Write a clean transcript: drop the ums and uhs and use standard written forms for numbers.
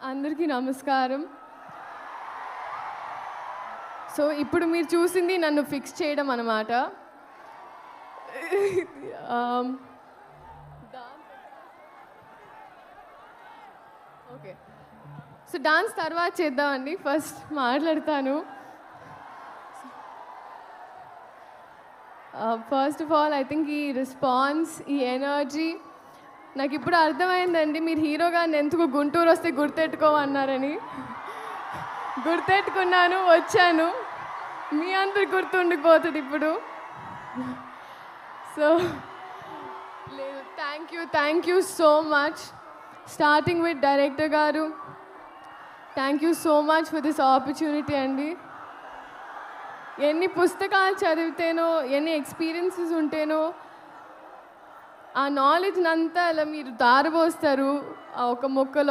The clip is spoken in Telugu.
అందరికీ నమస్కారం. సో ఇప్పుడు మీరు చూసింది నన్ను ఫిక్స్ చేయడం అన్నమాట. ఓకే, సో డాన్స్ తర్వాత చేద్దామండి. ఫస్ట్ మాట్లాడతాను. First of all I think ఈ రెస్పాన్స్, ఈ ఎనర్జీ నాకు ఇప్పుడు అర్థమైందండి. మీరు హీరో గారిని ఎందుకు గుంటూరు వస్తే గుర్తెట్టుకోమన్నారని. గుర్తెట్టుకున్నాను, వచ్చాను. మీ అందరు గుర్తుండిపోతుంది ఇప్పుడు. సో లేదు, thank you so much. Starting with director గారు, thank you so much for this opportunity అండి. ఎన్ని పుస్తకాలు చదివితేనో, ఎన్ని ఎక్స్పీరియన్సెస్ ఉంటేనో ఆ నాలెడ్జ్ అంతా అలా మీరు దారబోస్తారు ఆ ఒక మొక్కలో.